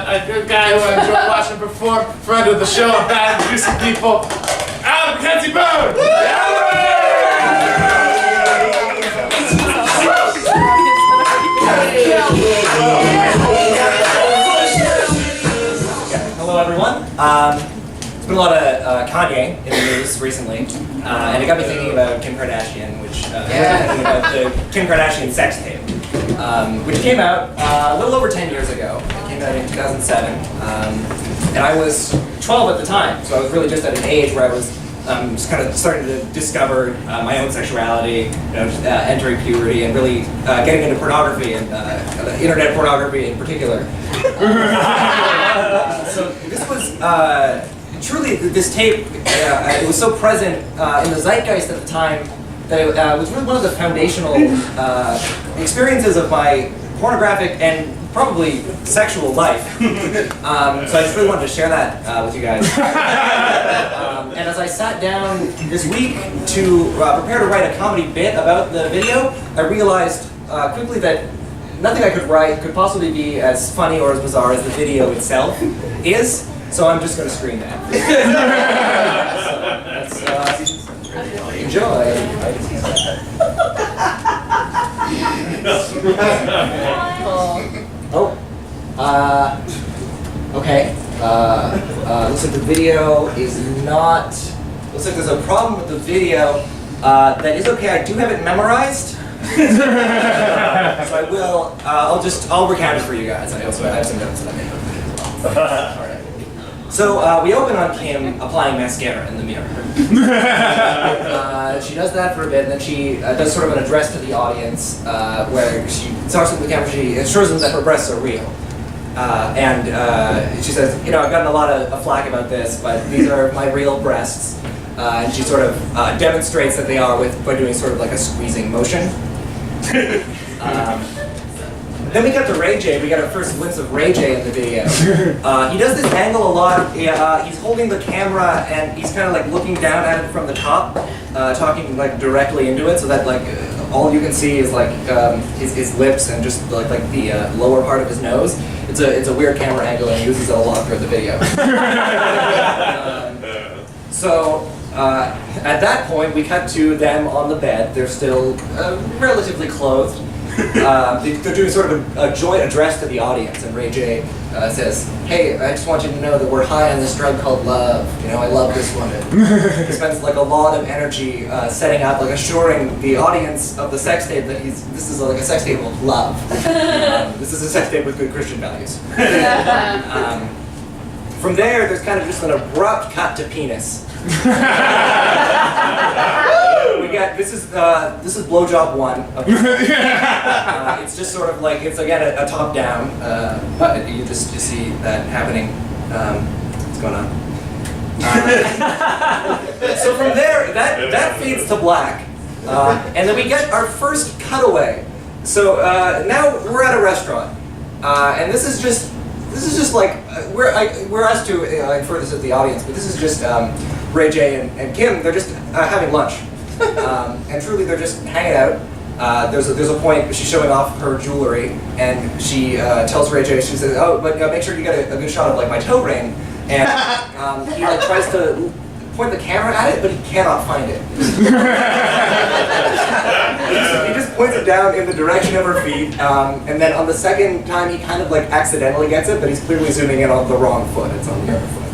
a good guy who I enjoy watching perform, friend of the show, I'm bad introducing people. McKenzie-Boone! Hello everyone. There's been a lot of Kanye in the news recently, and it got me thinking about Kim Kardashian, which thinking about the Kim Kardashian sex tape, which came out a little over 10 years ago. It came out in 2007, and I was 12 at the time, so I was really just at an age where I was just kind of starting to discover my own sexuality, entering puberty, and really getting into pornography and internet pornography in particular. So this was truly this tape. It was so present in the zeitgeist at the time that it was really one of the foundational experiences of my pornographic and probably sexual life. So I just really wanted to share that with you guys. And as I sat down this week to prepare to write a comedy bit about the video, I realized quickly that nothing I could write could possibly be as funny or as bizarre as the video itself is, so I'm just going to screen that. So let's enjoy. Okay. Looks like the video is not. Looks like there's a problem with the video. That is okay. I do have it memorized. So I will. I'll recount it for you guys. I also have some notes that I made. All right. So we open on Kim applying mascara in the mirror. She does that for a bit, and then she does sort of an address to the audience where she talks to the camera. She assures them that her breasts are real. And she says, I've gotten a lot of flack about this, but these are my real breasts. And she sort of demonstrates that they are by doing sort of like a squeezing motion. Then we got to Ray J. We got our first glimpse of Ray J in the video. He does this angle a lot. He's holding the camera and he's kind of like looking down at it from the top, talking like directly into it, so that like all you can see is like his lips and just like the lower part of his nose. It's a weird camera angle, and he uses it a lot throughout the video. So at that point, we cut to them on the bed. They're still relatively clothed. They're doing sort of a joint address to the audience, and Ray J says, "Hey, I just want you to know that we're high on this drug called love. I love this woman." He spends like a lot of energy setting up, like assuring the audience of the sex tape that this is like a sex tape of love. This is a sex tape with good Christian values. From there, there's kind of just an abrupt cut to penis. We got this is blowjob 1. It's just sort of like it's again a top down, but you see that happening. What's going on? So from there, that fades to black, and then we get our first cutaway. So now we're at a restaurant, and this is just like we're asked to infer this at the audience, but this is just Ray J and Kim. They're just having lunch. And truly, they're just hanging out. There's a point where she's showing off her jewelry, and she tells Ray J, she says, "Oh, but make sure you get a good shot of like my toe ring." And he like tries to point the camera at it, but he cannot find it. He just points it down in the direction of her feet, and then on the second time, he kind of like accidentally gets it, but he's clearly zooming in on the wrong foot. It's on the other foot.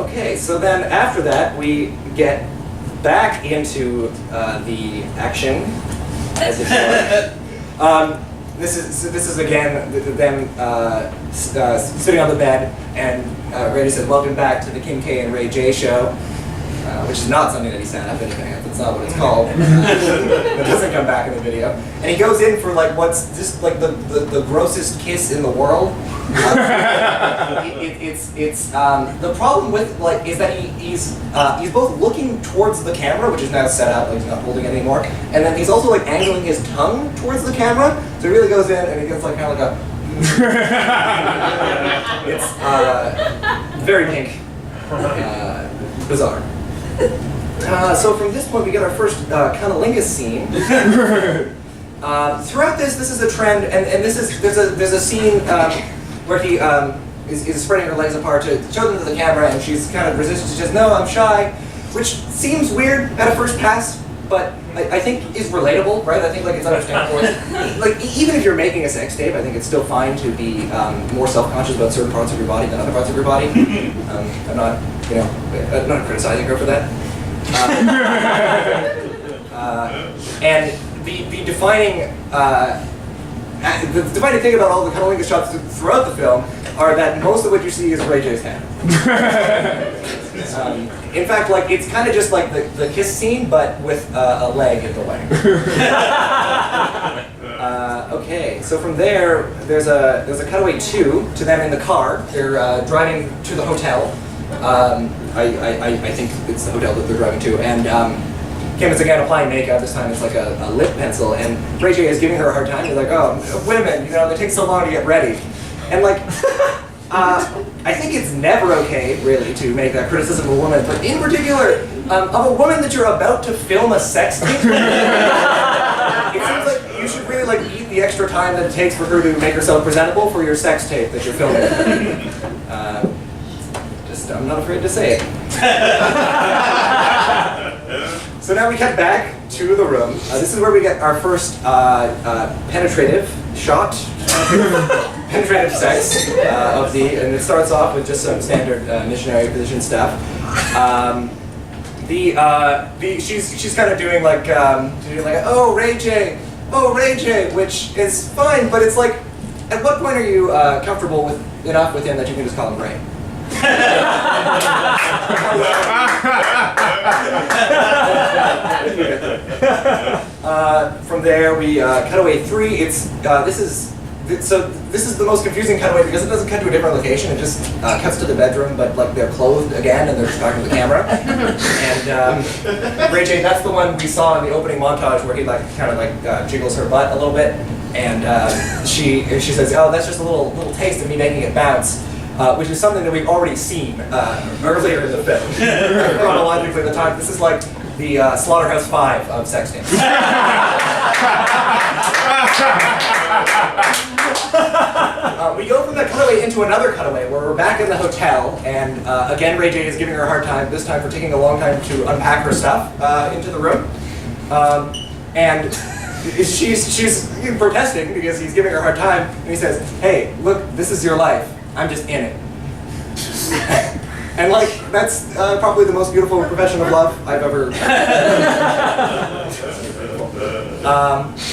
Okay, so then after that, we get back into the action, as it were. This is again them sitting on the bed, and Ray said, "Welcome back to the Kim K and Ray J show," which is not something that he said. If anything, that's not what it's called. It doesn't come back in the video. And he goes in for like what's just like the grossest kiss in the world. The problem with like is that he's both looking towards the camera, which is now set up, like he's not holding it anymore, and then he's also like angling his tongue towards the camera, so he really goes in and he gets like kind of like a. It's very pink, bizarre. So from this point we get our first cunnilingus scene. Throughout this is a trend, and there's a scene where he is spreading her legs apart to show them to the camera, and she's kind of resistant. She says, "No, I'm shy," which seems weird at a first pass, but I think is relatable, right? I think like it's understandable. Like even if you're making a sex tape, I think it's still fine to be more self-conscious about certain parts of your body than other parts of your body. I'm not, I'm not criticizing her for that. And the defining thing about all the cunnilingus shots throughout the film are that most of what you see is Ray J's hand. In fact, like it's kind of just like the kiss scene, but with a leg in the way. Okay, so from there, there's a cutaway to them in the car. They're driving to the hotel. I think it's the hotel that they're driving to, and Kim is again applying makeup. This time it's like a lip pencil, and Ray J is giving her a hard time. He's like, "Oh, women, they take so long to get ready," and like. I think it's never okay, really, to make that criticism of a woman, but in particular, of a woman that you're about to film a sex tape. It seems like you should really like eat the extra time that it takes for her to make herself presentable for your sex tape that you're filming. I'm not afraid to say it. So now we cut back to the room. This is where we get our first penetrative shot. Penetrative sex and it starts off with just some standard missionary position stuff. She's kind of doing like oh Ray J, which is fine, but it's like, at what point are you comfortable enough with him that you can just call him Ray? From there we cut away 3. This is the most confusing cutaway because it doesn't cut to a different location. It just cuts to the bedroom, but like they're clothed again and they're just talking to the camera. And Ray J, that's the one we saw in the opening montage where he like kind of like jiggles her butt a little bit, and she says, "Oh, that's just a little taste of me making it bounce." Which is something that we've already seen earlier in the film. Chronologically, the time this is like the Slaughterhouse 5 of sex tapes. We go from that cutaway into another cutaway where we're back in the hotel, and again Ray J is giving her a hard time. This time for taking a long time to unpack her stuff into the room, and she's protesting because he's giving her a hard time, and he says, "Hey, look, this is your life. I'm just in it." And like, that's probably the most beautiful profession of love I've ever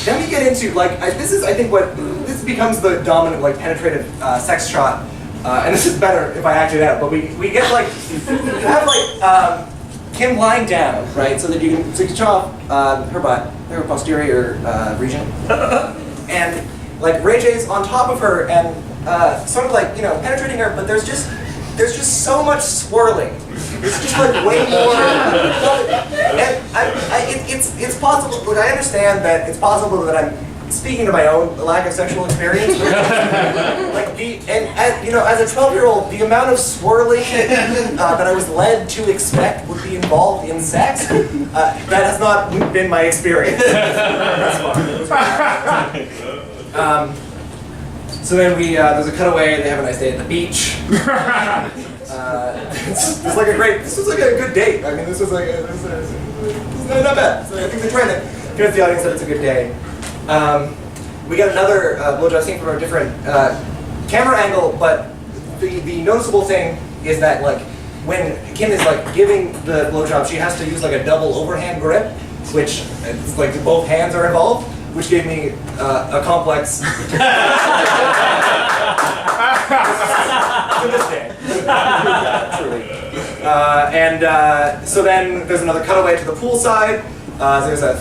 then we get into, like, this becomes the dominant, like, penetrative sex shot. And this is better if I act it out, but we get, like, you have, like, Kim lying down, right, so that you can show off her butt, her posterior region. And, like, Ray J's on top of her and sort of like, penetrating her, but there's just so much swirling. It's just like way more. And it's possible. Look, I understand that it's possible that I'm speaking to my own lack of sexual experience. Like as a 12-year-old, the amount of swirling that I was led to expect would be involved in sex, that has not been my experience thus far. So then there's a cutaway. They have a nice day at the beach. This was like a good date. I mean, this was not bad. So I think they're trying to convince the audience that it's a good day. We got another blowjob scene from a different camera angle, but the noticeable thing is that like when Kim is like giving the blowjob, she has to use like a double overhand grip, which it's like both hands are involved, which gave me a complex to this day. Truly. So then there's another cutaway to the pool side. There's a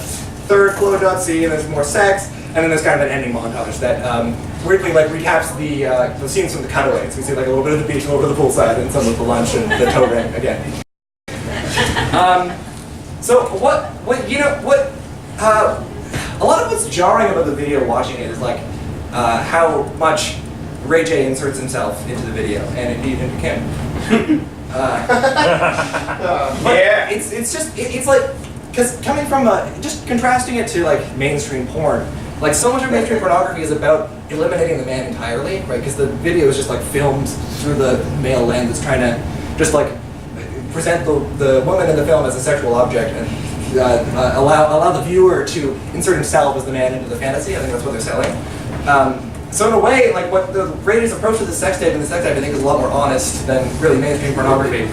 third blowjob scene, there's more sex, and then there's kind of an ending montage that weirdly like recaps the scenes from the cutaways. We see like a little bit of the beach, a little bit of the poolside, and some of the lunch and the toe ring again. So a lot of what's jarring about the video watching it is like how much Ray J inserts himself into the video, and indeed into Kim. Yeah, it's like, because coming from just contrasting it to like mainstream porn, Like, so much of mainstream pornography is about eliminating the man entirely, right? Because the video is just like filmed through the male lens. It's trying to just like present the woman in the film as a sexual object and allow the viewer to insert himself as the man into the fantasy. I think that's what they're selling. So in a way, like what the Ray J's approach to the sex tape and the sex tape, I think, is a lot more honest than really mainstream pornography.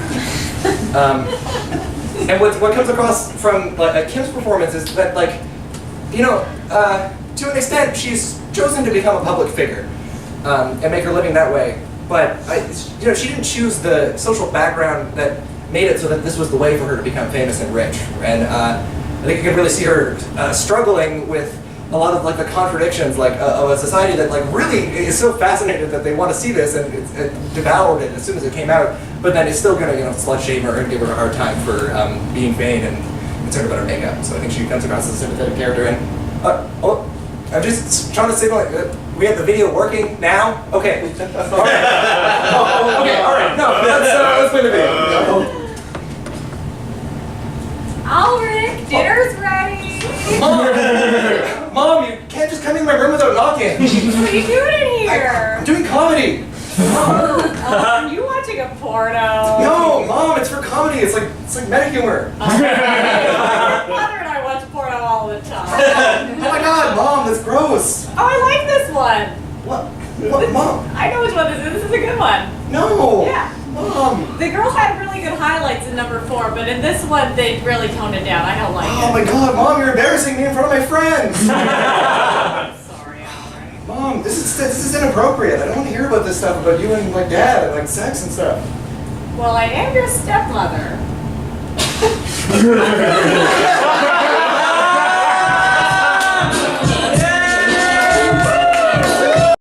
And what comes across from like Kim's performance is that, like, you know, to an extent, she's chosen to become a public figure and make her living that way. But you know, she didn't choose the social background that made it so that this was the way for her to become famous and rich. And I think you can really see her struggling with a lot of like the contradictions of a society that like really is so fascinated that they want to see this and it devoured it as soon as it came out, but then it's still gonna, you know, slut shame her and give her a hard time for being vain and concerned about her makeup. So I think she comes across as a sympathetic character. And I'm just trying to signal we have the video working now. Okay. All right. Okay. All right. No, let's play the video. Alric, dinner's ready. Mom, you can't just come in my room without knocking. What are you doing in here? I'm doing comedy. Are you watching a porno? No, Mom, it's for comedy. It's like meta humor. My father and I watch porno all the time. Oh my God, Mom, that's gross. Oh, I like this one. What, Mom? I know which one this is. This is a good one. No. Yeah. Mom. The girls had really good highlights in number 4, but in this one they really toned it down. I don't like Oh it. my God, Mom, you're embarrassing me in front of my friends. I'm sorry, Alric. Mom, this is inappropriate. I don't want to hear about this stuff about you and like Dad and like sex and stuff. Well, I am your stepmother.